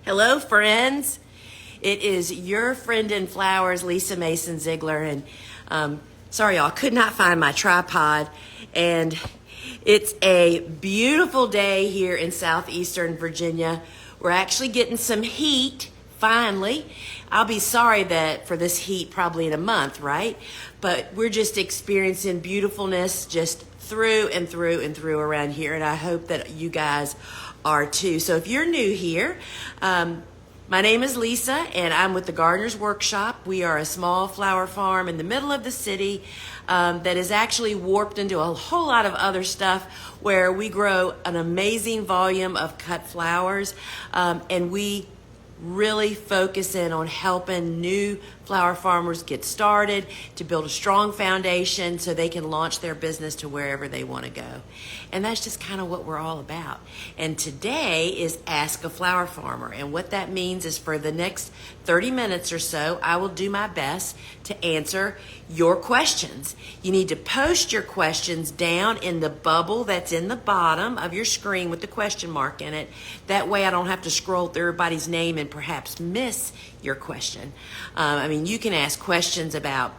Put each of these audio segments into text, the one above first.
Hello, friends. It is your friend in flowers, Lisa Mason Ziegler, and sorry, y'all, could not find my tripod. And it's a beautiful day here in southeastern Virginia. We're actually getting some heat, finally. I'll be sorry that for this heat probably in a month, right? But we're just experiencing beautifulness just through and through and through around here, and I hope that you guys are too. So if you're new here, my name is Lisa, and I'm with the Gardener's Workshop. We are a small flower farm in the middle of the city that is actually warped into a whole lot of other stuff where we grow an amazing volume of cut flowers, and we really focus in on helping new flower farmers get started to build a strong foundation so they can launch their business to wherever they want to go. And that's just kind of what we're all about. And today is Ask a Flower Farmer. And what that means is for the next 30 minutes or so, I will do my best to answer your questions. You need to post your questions down in the bubble that's in the bottom of your screen with the question mark in it. That way I don't have to scroll through everybody's name and perhaps miss your question. You can ask questions about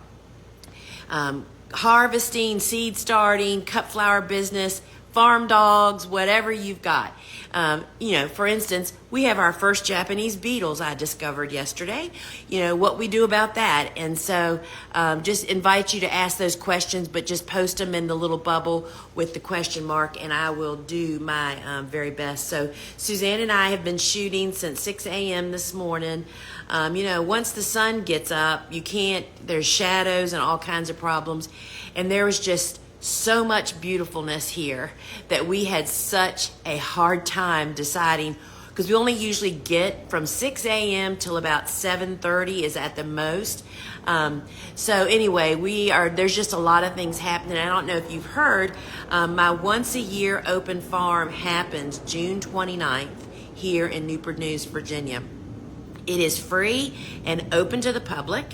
harvesting, seed starting, cut flower business, farm dogs, whatever you've got. For instance, we have our first Japanese beetles I discovered yesterday. What we do about that. And so just invite you to ask those questions, but just post them in the little bubble with the question mark, and I will do my very best. So Suzanne and I have been shooting since 6 a.m. this morning. Once the sun gets up, there's shadows and all kinds of problems. And there was just so much beautifulness here that we had such a hard time deciding, because we only usually get from 6 a.m. till about 7:30 is at the most. So anyway, there's just a lot of things happening. I don't know if you've heard, my once a year open farm happens June 29th here in Newport News, Virginia. It is free and open to the public.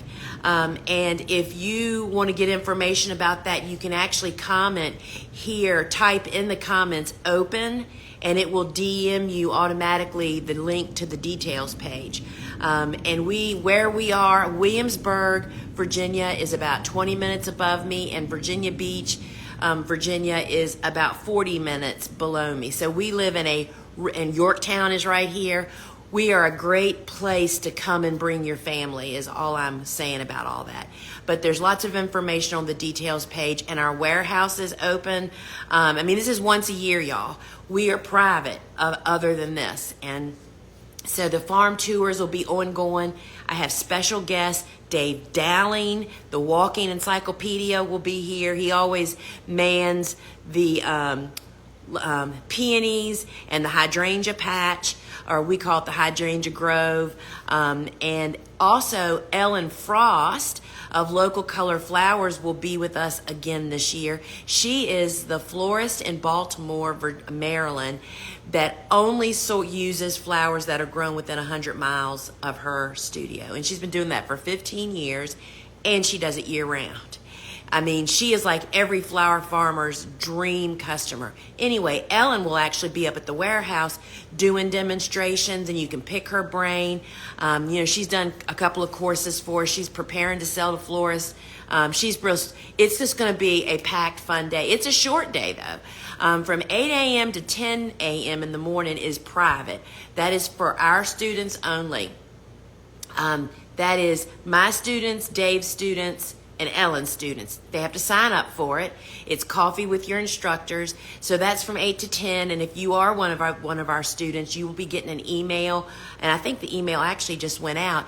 And if you want to get information about that, you can actually comment here, type in the comments open, and it will DM you automatically the link to the details page. And where we are, Williamsburg, Virginia is about 20 minutes above me, and Virginia Beach, Virginia is about 40 minutes below me. So we live and Yorktown is right here. We are a great place to come and bring your family is all I'm saying about all that. But there's lots of information on the details page, and our warehouse is open. This is once a year, y'all. We are private other than this. And so the farm tours will be ongoing. I have special guests. Dave Dowling, the walking encyclopedia, will be here. He always mans the peonies and the hydrangea patch, or we call it the hydrangea grove. And also Ellen Frost of Local Color Flowers will be with us again this year. She is the florist in Baltimore, Maryland, that only uses flowers that are grown within 100 miles of her studio. And she's been doing that for 15 years, and she does it year round. She is like every flower farmer's dream customer. Anyway, Ellen will actually be up at the warehouse doing demonstrations, and you can pick her brain. She's done a couple of courses for us. She's preparing to sell to florists. It's just going to be a packed, fun day. It's a short day, though. From 8 a.m. to 10 a.m. in the morning is private. That is for our students only. That is my students, Dave's students, and Ellen's students. They have to sign up for it. It's coffee with your instructors. So that's from 8 to 10. And if you are one of our students, you will be getting an email. And I think the email actually just went out.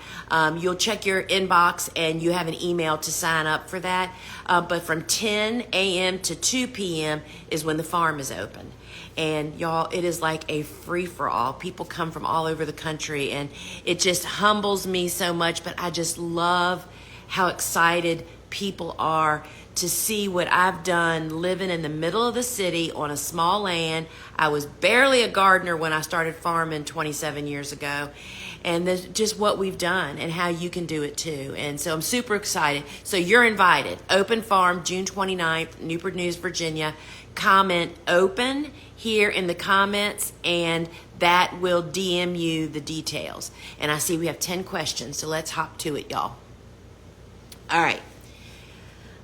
You'll check your inbox and you have an email to sign up for that. But from 10 a.m. to 2 p.m. is when the farm is open. And y'all, it is like a free-for-all. People come from all over the country, and it just humbles me so much. But I just love how excited people are to see what I've done living in the middle of the city on a small land. I was barely a gardener when I started farming 27 years ago. And just what we've done and how you can do it too. And so I'm super excited. So you're invited. Open Farm, June 29th, Newport News, Virginia. Comment open here in the comments, and that will DM you the details. And I see we have 10 questions, so let's hop to it, y'all. All right.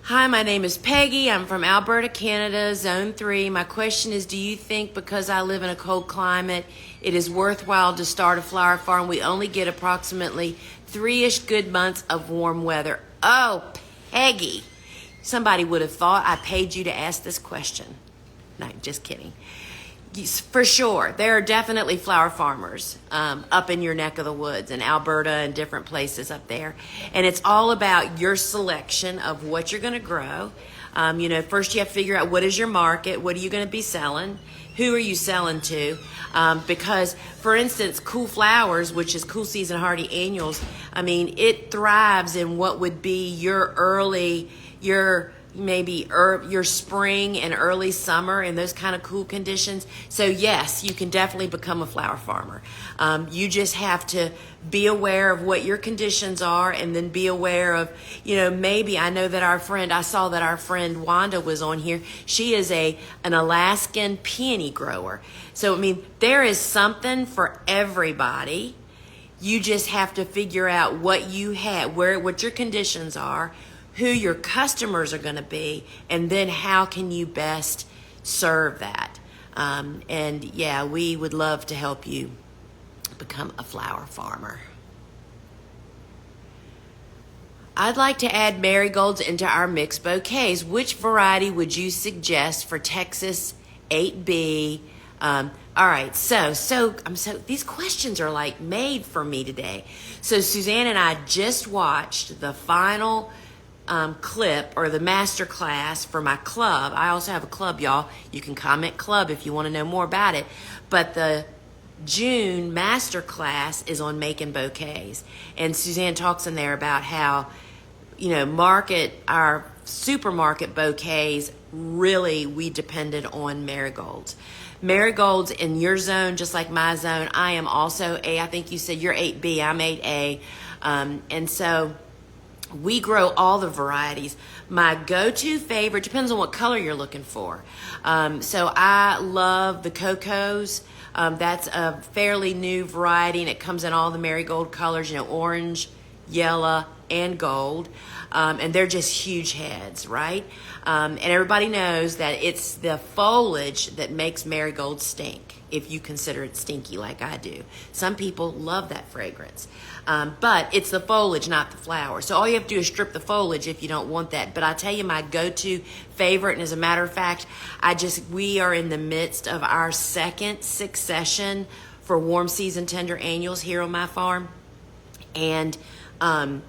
Hi, my name is Peggy. I'm from Alberta, Canada, Zone 3. My question is, do you think because I live in a cold climate, it is worthwhile to start a flower farm? We only get approximately 3-ish good months of warm weather. Oh, Peggy. Somebody would have thought I paid you to ask this question. No, just kidding. For sure, there are definitely flower farmers up in your neck of the woods in Alberta and different places up there. And it's all about your selection of what you're going to grow. First you have to figure out what is your market, what are you going to be selling, who are you selling to? Because, for instance, Cool Flowers, which is cool season hardy annuals, it thrives in what would be your your spring and early summer and those kind of cool conditions. So yes, you can definitely become a flower farmer. You just have to be aware of what your conditions are, and then be aware of, maybe I saw that our friend Wanda was on here. She is an Alaskan peony grower. So, there is something for everybody. You just have to figure out what you have, what your conditions are, who your customers are going to be, and then how can you best serve that. We would love to help you become a flower farmer. I'd like to add marigolds into our mixed bouquets. Which variety would you suggest for Texas 8B? All right, so these questions are like made for me today. So Suzanne and I just watched the final clip, or the master class for my club. I also have a club, y'all. You can comment club if you want to know more about it. But the June master class is on making bouquets. And Suzanne talks in there about how, our supermarket bouquets, really, we depended on marigolds. Marigolds in your zone, just like my zone. I am also I think you said you're 8B, I'm 8A. And so we grow all the varieties. My go-to favorite, depends on what color you're looking for. So I love the Cocos. That's a fairly new variety, and it comes in all the marigold colors, orange, yellow, and gold. And they're just huge heads, right? And everybody knows that it's the foliage that makes marigolds stink, if you consider it stinky like I do. Some people love that fragrance. But it's the foliage, not the flower. So all you have to do is strip the foliage if you don't want that. But I tell you, my go-to favorite, and as a matter of fact, we are in the midst of our second succession for warm season tender annuals here on my farm. And I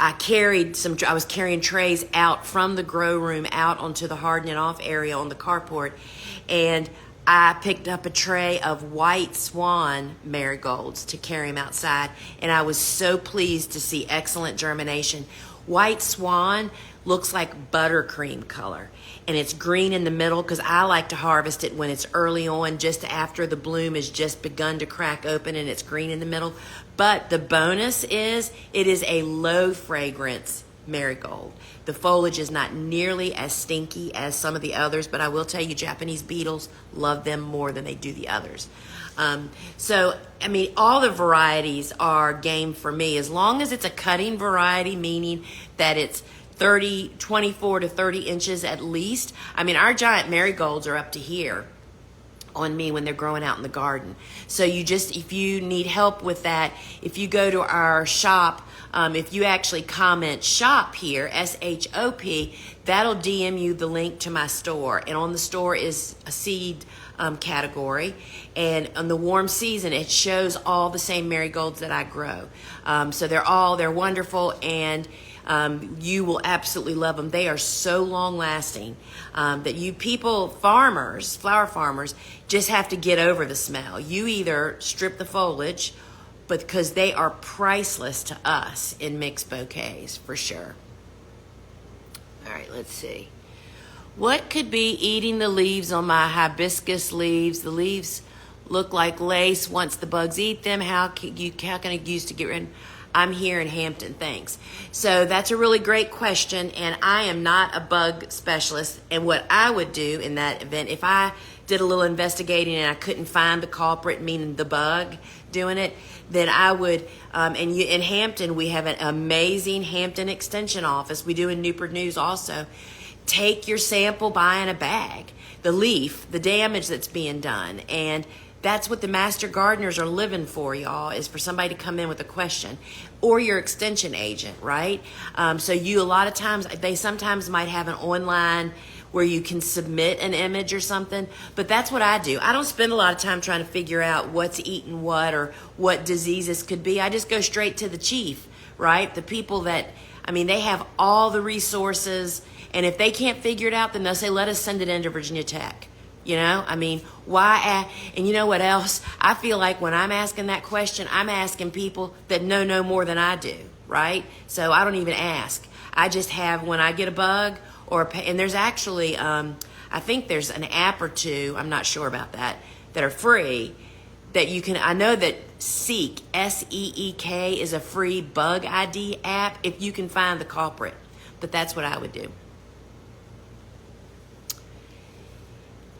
was carrying trays out from the grow room out onto the hardening off area on the carport, and I picked up a tray of white swan marigolds to carry them outside, and I was so pleased to see excellent germination. White swan looks like buttercream color, and it's green in the middle because I like to harvest it when it's early on, just after the bloom has just begun to crack open, and it's green in the middle. But the bonus is it is a low fragrance marigold. The foliage is not nearly as stinky as some of the others, but I will tell you, Japanese beetles love them more than they do the others. All the varieties are game for me, as long as it's a cutting variety, meaning that it's 24 to 30 inches at least. Our giant marigolds are up to here on me when they're growing out in the garden. So if you need help with that, if you go to our shop, if you actually comment shop here, SHOP, that'll DM you the link to my store. And on the store is a seed category. And on the warm season, it shows all the same marigolds that I grow. So they're wonderful, and you will absolutely love them. They are so long lasting that you people, flower farmers, just have to get over the smell. You either strip the foliage, because they are priceless to us in mixed bouquets, for sure. All right, let's see. What could be eating the leaves on my hibiscus leaves? The leaves look like lace once the bugs eat them. How can I use to get rid of them? I'm here in Hampton, thanks. So that's a really great question, and I am not a bug specialist. And what I would do in that event, if I did a little investigating and I couldn't find the culprit, meaning the bug doing it, then I would, in Hampton, we have an amazing Hampton Extension office. We do in Newport News also. Take your sample, buy in a bag, the leaf, the damage that's being done. And that's what the master gardeners are living for, y'all, is for somebody to come in with a question, or your extension agent, right? So a lot of times, they sometimes might have an online where you can submit an image or something, but that's what I do. I don't spend a lot of time trying to figure out what's eating what or what diseases could be. I just go straight to the chief, right? The people that, they have all the resources, and if they can't figure it out, then they'll say, let us send it into Virginia Tech. Why? And you know what else? I feel like when I'm asking that question, I'm asking people that know no more than I do, right? So I don't even ask. I just have, when I get a bug, and there's actually, I think there's an app or two, I'm not sure about that are free, that you can, I know that Seek, S-E-E-K, is a free bug ID app if you can find the culprit. But that's what I would do.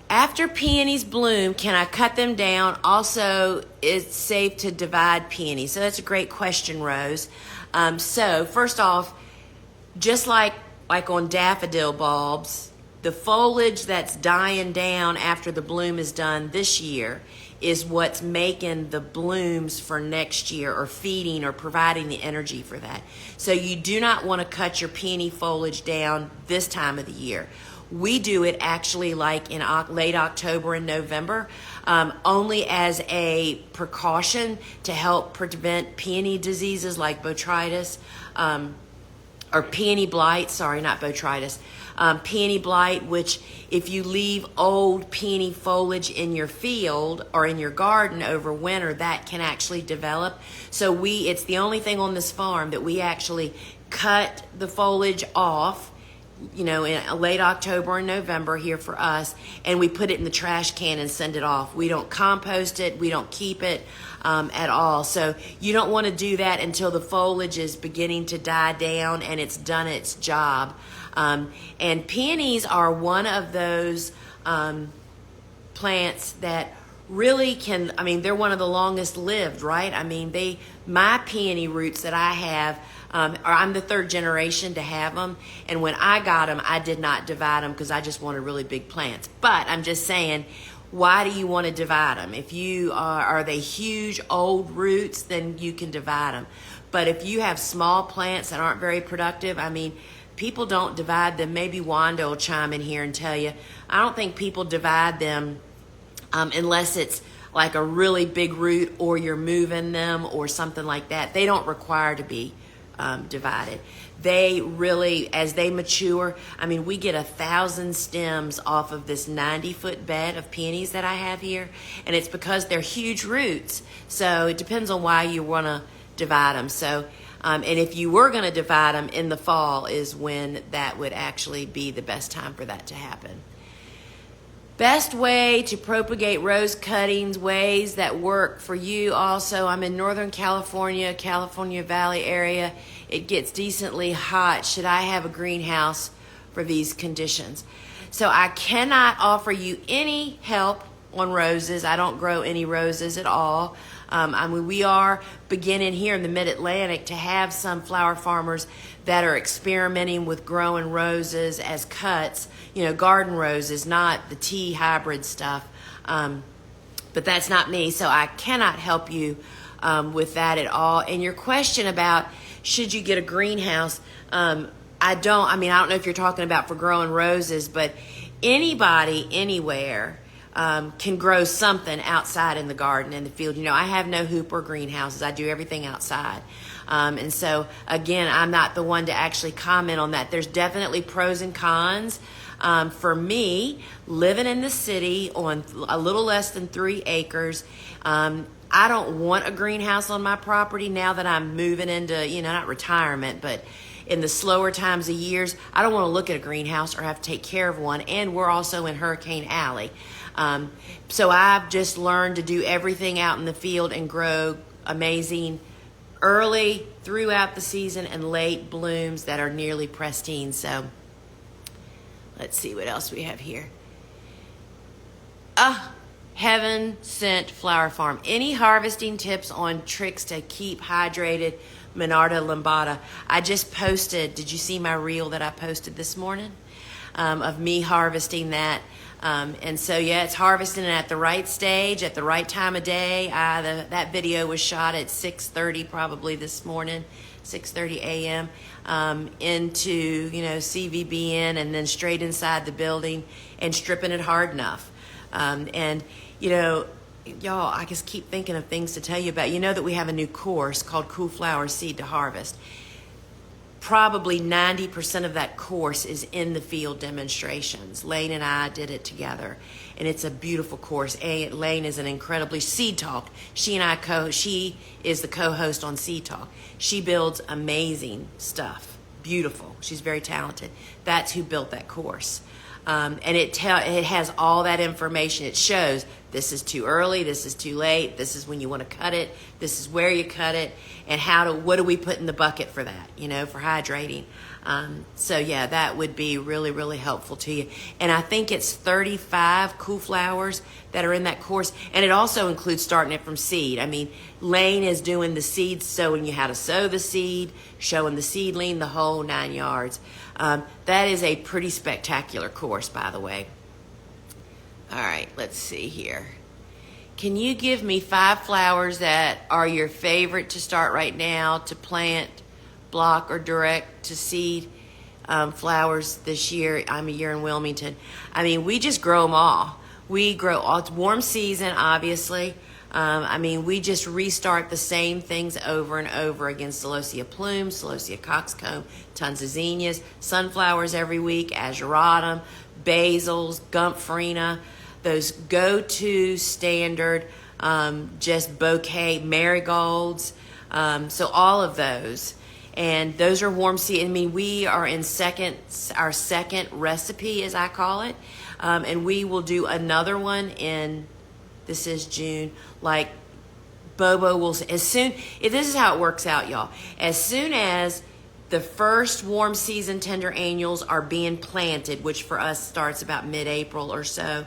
After peonies bloom, can I cut them down? Also, it's safe to divide peonies. So that's a great question, Rose. So first off, just like on daffodil bulbs, the foliage that's dying down after the bloom is done this year is what's making the blooms for next year, or feeding or providing the energy for that. So you do not want to cut your peony foliage down this time of the year. We do it actually like in late October and November, only as a precaution to help prevent peony diseases like botrytis, or peony blight, sorry, not botrytis. Peony blight, which if you leave old peony foliage in your field or in your garden over winter, that can actually develop. So it's the only thing on this farm that we actually cut the foliage off, in late October and November here for us, and we put it in the trash can and send it off. We don't compost it, we don't keep it at all. So you don't want to do that until the foliage is beginning to die down and it's done its job. And peonies are one of those plants that really can, they're one of the longest lived, right? My peony roots that I have, I'm the third generation to have them, and when I got them, I did not divide them because I just wanted really big plants. But I'm just saying, why do you want to divide them? If you are they huge old roots, then you can divide them. But if you have small plants that aren't very productive, people don't divide them. Maybe Wanda will chime in here and tell you. I don't think people divide them unless it's like a really big root, or you're moving them or something like that. They don't require to be divided. They really, as they mature, we get 1,000 stems off of this 90-foot bed of peonies that I have here, and it's because they're huge roots. So it depends on why you want to divide them. So, and if you were going to divide them in the fall is when that would actually be the best time for that to happen. Best way to propagate rose cuttings, ways that work for you also. I'm in Northern California, California Valley area. It gets decently hot. Should I have a greenhouse for these conditions? So I cannot offer you any help on roses. I don't grow any roses at all. We are beginning here in the Mid-Atlantic to have some flower farmers that are experimenting with growing roses as cuts, garden roses, not the tea hybrid stuff. But that's not me, so I cannot help you with that at all. And your question about should you get a greenhouse, I don't know if you're talking about for growing roses, but anybody, anywhere, can grow something outside in the garden, in the field. I have no hoop or greenhouses. I do everything outside. And so, again, I'm not the one to actually comment on that. There's definitely pros and cons. For me, living in the city on a little less than 3 acres, I don't want a greenhouse on my property now that I'm moving into, not retirement, but in the slower times of years. I don't want to look at a greenhouse or have to take care of one. And we're also in Hurricane Alley. So I've just learned to do everything out in the field and grow amazing early throughout the season and late blooms that are nearly pristine. So let's see what else we have here. Heaven sent flower farm. Any harvesting tips on tricks to keep hydrated Monarda lambada? I just posted, did you see my reel that I posted this morning of me harvesting that? And so, yeah, it's harvesting at the right stage, at the right time of day. That video was shot at 6:30 probably this morning, 6:30 a.m. Into, CVBN and then straight inside the building and stripping it hard enough. And, y'all, I just keep thinking of things to tell you about. You know that we have a new course called Cool Flower Seed to Harvest. Probably 90% of that course is in the field demonstrations. Lane and I did it together, and it's a beautiful course. Lane is an incredibly Seed Talk. She is the co-host on Seed Talk. She builds amazing stuff, beautiful. She's very talented. That's who built that course. And it has all that information. It shows this is too early, this is too late, this is when you want to cut it, this is where you cut it, and what do we put in the bucket for that, for hydrating. So yeah, that would be really, really helpful to you. And I think it's 35 cool flowers that are in that course, and it also includes starting it from seed. I mean, Lane is doing the seed, showing you how to sow the seed, showing the seedling, the whole 9 yards. That is a pretty spectacular course, by the way. All right, let's see here. Can you give me 5 flowers that are your favorite to start right now to plant, block, or direct to seed flowers this year? I'm a year in Wilmington. I mean, we just grow them all. We grow all. It's warm season, obviously. We just restart the same things over and over again. Celosia plume, Celosia coxcomb, tons of zinnias, sunflowers every week, azuratum, basils, gumphrena, those go-to standard just bouquet marigolds. So all of those. And those are warm season. I mean, we are in our second recipe, as I call it. And we will do another one this is June, like Bobo will, this is how it works out, y'all. As soon as the first warm season tender annuals are being planted, which for us starts about mid-April or so,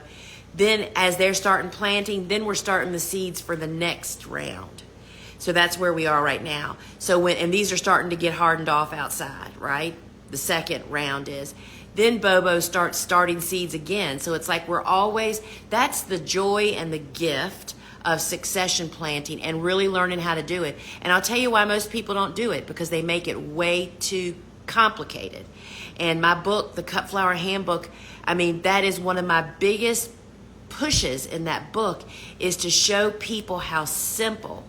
then as they're starting planting, then we're starting the seeds for the next round. So that's where we are right now. And these are starting to get hardened off outside, right? The second round is. Then Bobo starts starting seeds again. So it's like that's the joy and the gift of succession planting and really learning how to do it. And I'll tell you why most people don't do it, because they make it way too complicated. And my book, the Cut Flower Handbook, that is one of my biggest pushes in that book, is to show people how simple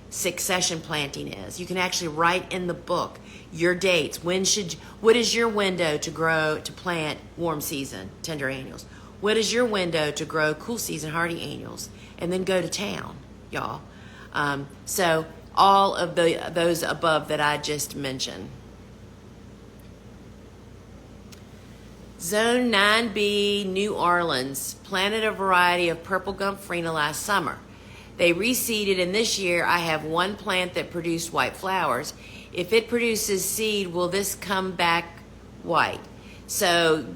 succession planting is. You can actually write in the book your dates. What is your window to plant warm season tender annuals? What is your window to grow cool season hardy annuals? And then go to town, y'all. So all of those above that I just mentioned. Zone 9B, New Orleans, planted a variety of purple gumphrena last summer. They reseeded, and this year I have one plant that produced white flowers. If it produces seed, will this come back white? So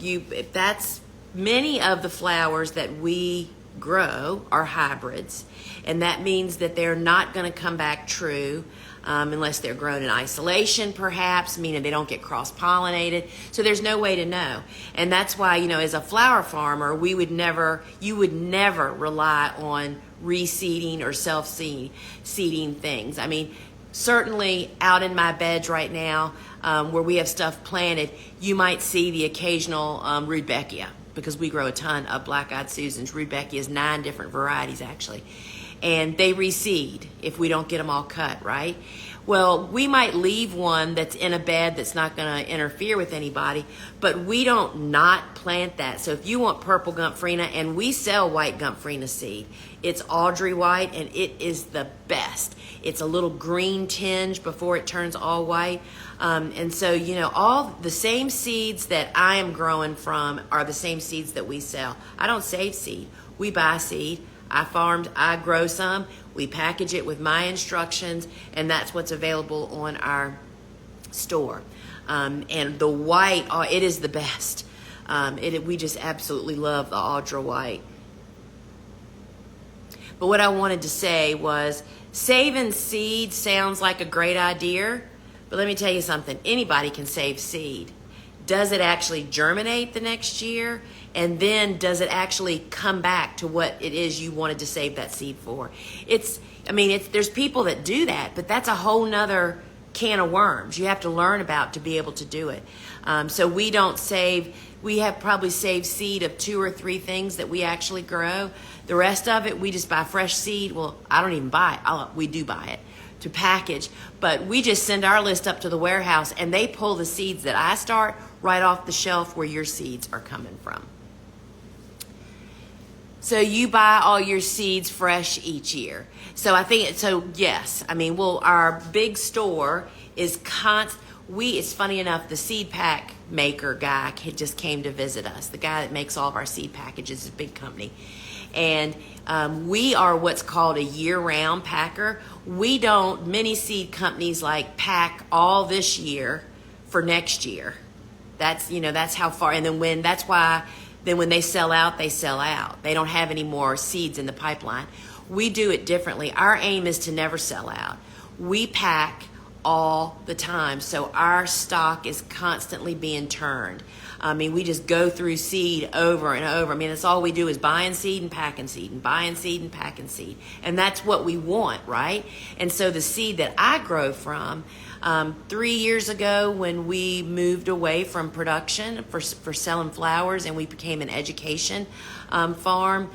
many of the flowers that we grow are hybrids, and that means that they're not going to come back true unless they're grown in isolation, perhaps, meaning they don't get cross-pollinated. So there's no way to know. And that's why, as a flower farmer, you would never rely on reseeding or self-seeding things. Certainly out in my beds right now, where we have stuff planted, you might see the occasional Rudbeckia, because we grow a ton of black-eyed Susans. Rudbeckia is 9 different varieties, actually. And they reseed if we don't get them all cut, right? Well, we might leave one that's in a bed that's not going to interfere with anybody, but we don't not plant that. So if you want purple gumphrena, and we sell white gumphrena seed, it's Audrey white, and it is the best. It's a little green tinge before it turns all white. And so, all the same seeds that I am growing from are the same seeds that we sell. I don't save seed. We buy seed. I grow some. We package it with my instructions, and that's what's available on our store. And the white, it is the best. We just absolutely love the Audra white. But what I wanted to say was saving seed sounds like a great idea, but let me tell you something. Anybody can save seed. Does it actually germinate the next year? And then does it actually come back to what it is you wanted to save that seed for? There's people that do that, but that's a whole nother can of worms you have to learn about to be able to do it. So we don't save, we have probably saved seed of 2 or 3 things that we actually grow. The rest of it, we just buy fresh seed. Well, I don't even buy it. We do buy it to package, but we just send our list up to the warehouse and they pull the seeds that I start right off the shelf where your seeds are coming from. So you buy all your seeds fresh each year. So yes, our big store is it's funny enough, the seed pack maker guy just came to visit us. The guy that makes all of our seed packages is a big company. And we are what's called a year-round packer. Many seed companies pack all this year for next year. That's how far, and then when they sell out, they sell out. They don't have any more seeds in the pipeline. We do it differently. Our aim is to never sell out. We pack all the time, so our stock is constantly being turned. We just go through seed over and over. That's all we do is buying seed and packing seed and buying seed and packing seed. And that's what we want, right? And so the seed that I grow from, 3 years ago when we moved away from production for selling flowers and we became an education farm,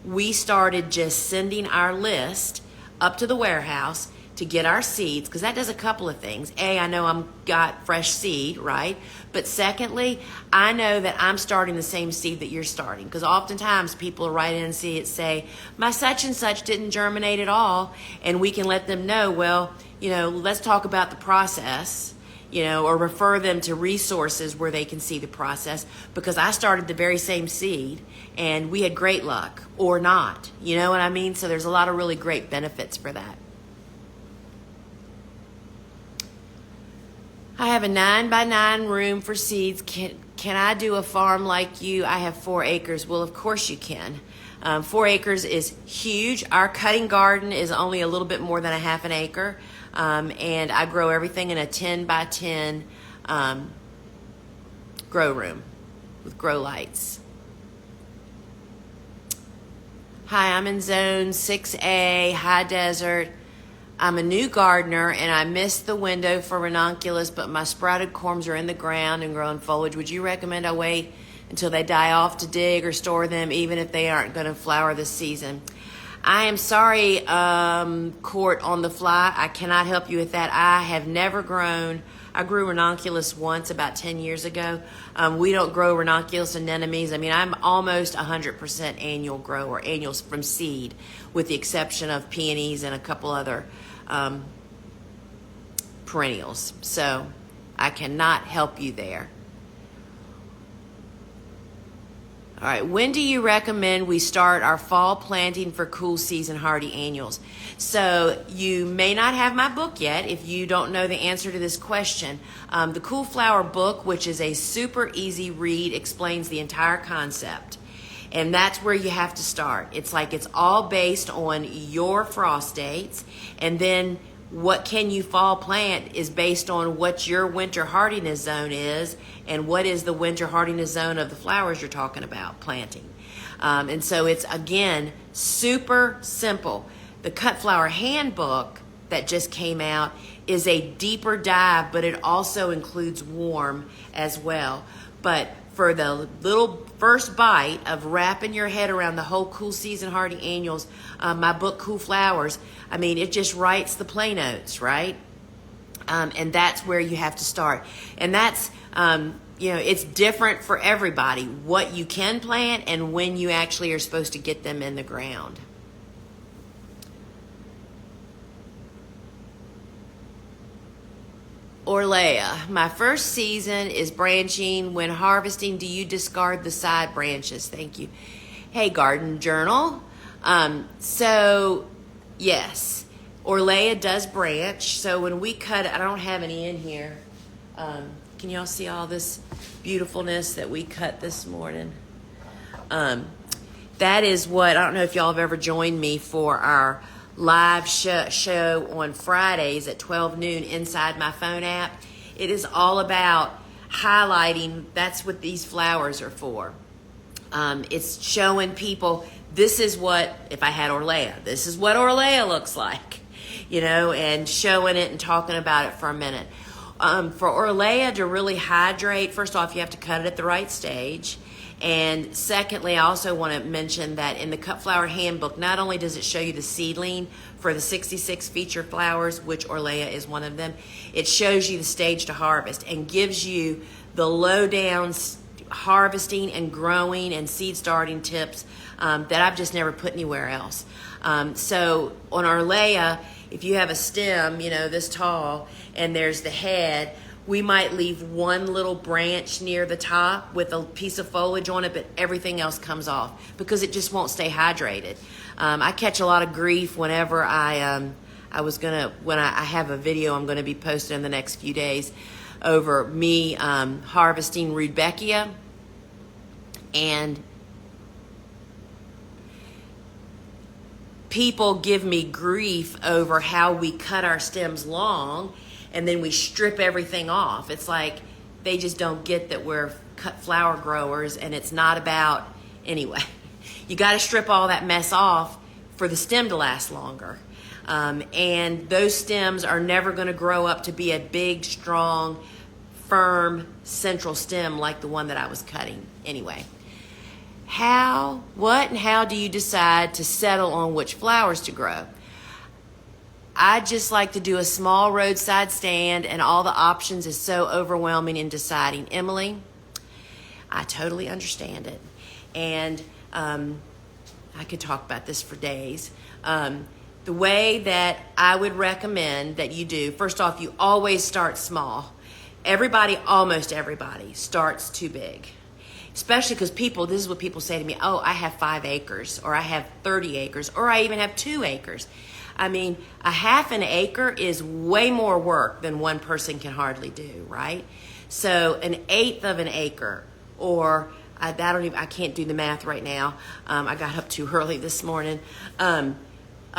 we started just sending our list up to the warehouse to get our seeds, because that does a couple of things. A, I know I'm got fresh seed, right? But secondly, I know that I'm starting the same seed that you're starting, because oftentimes people write in and say, my such and such didn't germinate at all, and we can let them know, well, let's talk about the process, or refer them to resources where they can see the process, because I started the very same seed and we had great luck, or not, you know what I mean? So there's a lot of really great benefits for that. I have a 9x9 room for seeds. Can I do a farm like you? I have 4 acres. Well, of course you can. 4 acres is huge. Our cutting garden is only a little bit more than a half an acre. And I grow everything in a 10x10 grow room with grow lights. Hi, I'm in zone 6A, high desert. I'm a new gardener and I missed the window for ranunculus, but my sprouted corms are in the ground and growing foliage. Would you recommend I wait until they die off to dig or store them, even if they aren't going to flower this season? I am sorry, Court on the fly. I cannot help you with that. I have never grown. I grew ranunculus once about 10 years ago. We don't grow ranunculus anemones. I'm almost 100% annual grower, annuals from seed, with the exception of peonies and a couple other perennials. So I cannot help you there. All right, when do you recommend we start our fall planting for cool season hardy annuals? So you may not have my book yet if you don't know the answer to this question. The Cool Flower book, which is a super easy read, explains the entire concept. And that's where you have to start. It's all based on your frost dates, and then what can you fall plant is based on what your winter hardiness zone is and what is the winter hardiness zone of the flowers you're talking about planting. And so it's, again, super simple. The Cut Flower Handbook that just came out is a deeper dive, but it also includes warm as well. But for the little first bite of wrapping your head around the whole cool season hardy annuals, my book Cool Flowers, it just writes the play notes, right? And that's where you have to start. And that's, it's different for everybody, what you can plant and when you actually are supposed to get them in the ground. Orlea, my first season is branching. When harvesting, do you discard the side branches? Thank you. Hey, Garden Journal. So, yes, Orlea does branch. So when we cut it, I don't have any in here. Can y'all see all this beautifulness that we cut this morning? that is what, I don't know if y'all have ever joined me for our live show on Fridays at 12 noon inside my phone app. It is all about highlighting, that's what these flowers are for. It's showing people, this is what, if I had Orlea, this is what Orlea looks like, you know, and showing it and talking about it for a minute. For Orlea to really hydrate, first off, you have to cut it at the right stage. And secondly, I also want to mention that in the Cut Flower Handbook, not only does it show you the seedling for the 66 feature flowers, which Orlea is one of them, it shows you the stage to harvest and gives you the lowdown harvesting and growing and seed starting tips that I've just never put anywhere else. So on Orlea, if you have a stem, you know, this tall, and there's the head, we might leave one little branch near the top with a piece of foliage on it, but everything else comes off because it just won't stay hydrated. I catch a lot of grief whenever I have a video I'm going to be posting in the next few days over me harvesting Rudbeckia, and people give me grief over how we cut our stems long and then we strip everything off. It's like they just don't get that we're cut flower growers, and it's not about, anyway, you got to strip all that mess off for the stem to last longer. And those stems are never going to grow up to be a big, strong, firm central stem like the one that I was cutting. Anyway, what and how do you decide to settle on which flowers to grow? I just like to do a small roadside stand, and all the options is so overwhelming in deciding. Emily, I totally understand it. And I could talk about this for days. The way that I would recommend that you do, first off, you always start small. Almost everybody starts too big. Especially because this is what people say to me, oh, I have 5 acres, or I have 30 acres, or I even have 2 acres. I mean, a half an acre is way more work than one person can hardly do, right? So an eighth of an acre, or I can't do the math right now. I got up too early this morning. A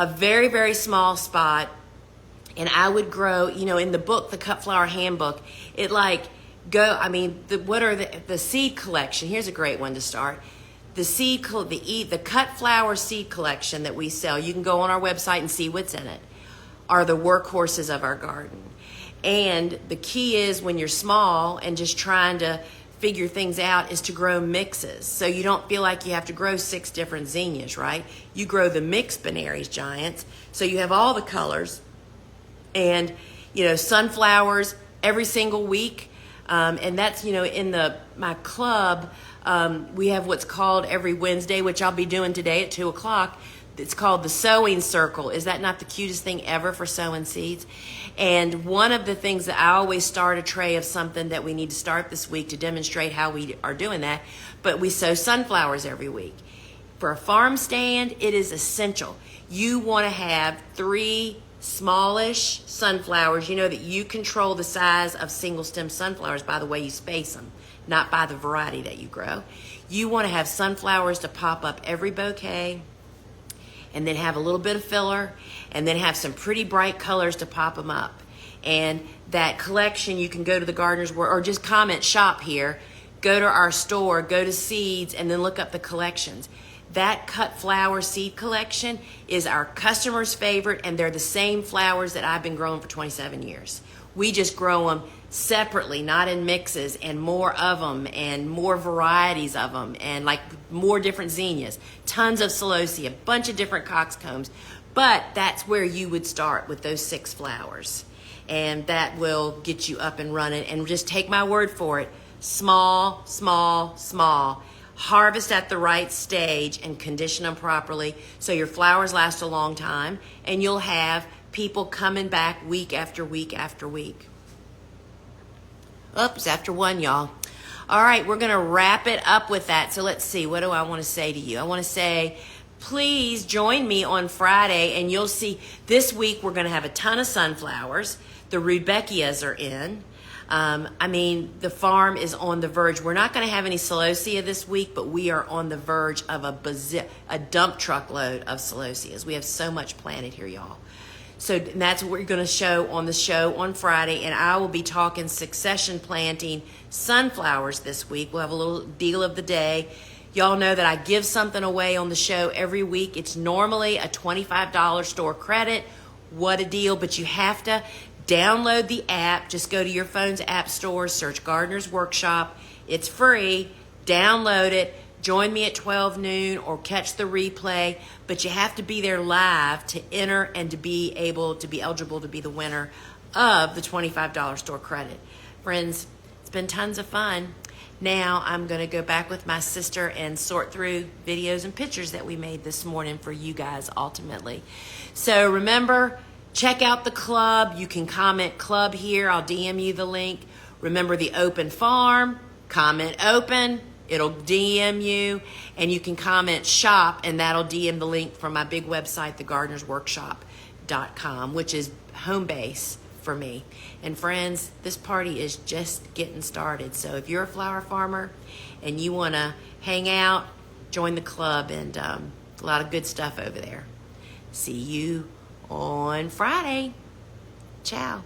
very, very small spot, and I would grow, you know, in the book, the Cut Flower Handbook, the seed collection. Here's a great one to start. The cut flower seed collection that we sell, you can go on our website and see what's in it, are the workhorses of our garden. And the key is, when you're small and just trying to figure things out, is to grow mixes. So you don't feel like you have to grow 6 different zinnias, right? You grow the mixed Benaries giants. So you have all the colors, and, you know, sunflowers every single week. And that's, you know, in my club, we have what's called every Wednesday, which I'll be doing today at 2 o'clock. It's called the sowing circle. Is that not the cutest thing ever for sowing seeds? And one of the things that I always start a tray of something that we need to start this week to demonstrate how we are doing that, but we sow sunflowers every week. For a farm stand, it is essential. You want to have 3 smallish sunflowers. You know that you control the size of single stem sunflowers by the way you space them, not by the variety that you grow. You want to have sunflowers to pop up every bouquet, and then have a little bit of filler, and then have some pretty bright colors to pop them up. And that collection, you can go to the Gardener's World, or just comment shop here, go to our store, go to seeds, and then look up the collections. That cut flower seed collection is our customer's favorite, and they're the same flowers that I've been growing for 27 years. We just grow them separately, not in mixes, and more of them, and more varieties of them, and like more different zinnias, tons of celosia, a bunch of different coxcombs. But that's where you would start, with those 6 flowers. And that will get you up and running. And just take my word for it, small, small, small. Harvest at the right stage and condition them properly so your flowers last a long time, and you'll have people coming back week after week after week. Oops, after 1, y'all. All right, we're going to wrap it up with that. So let's see, what do I want to say to you? I want to say, please join me on Friday, and you'll see this week we're going to have a ton of sunflowers. The Rudbeckias are in. I mean, the farm is on the verge. We're not going to have any celosia this week, but we are on the verge of a dump truck load of celosias. We have so much planted here, y'all. So and that's what we're going to show on the show on Friday, and I will be talking succession planting sunflowers this week. We'll have a little deal of the day. Y'all know that I give something away on the show every week. It's normally a $25 store credit. What a deal, but you have to download the app. Just go to your phone's app store, search Gardener's Workshop. It's free. Download it. Join me at 12 noon or catch the replay, but you have to be there live to enter and to be eligible to be the winner of the $25 store credit. Friends, it's been tons of fun. Now I'm going to go back with my sister and sort through videos and pictures that we made this morning for you guys ultimately. So remember, check out the club. You can comment club here. I'll DM you the link. Remember the open farm, comment open. It'll DM you, and you can comment shop, and that'll DM the link from my big website, thegardenersworkshop.com, which is home base for me. And friends, this party is just getting started. So if you're a flower farmer and you want to hang out, join the club, and a lot of good stuff over there. See you on Friday. Ciao.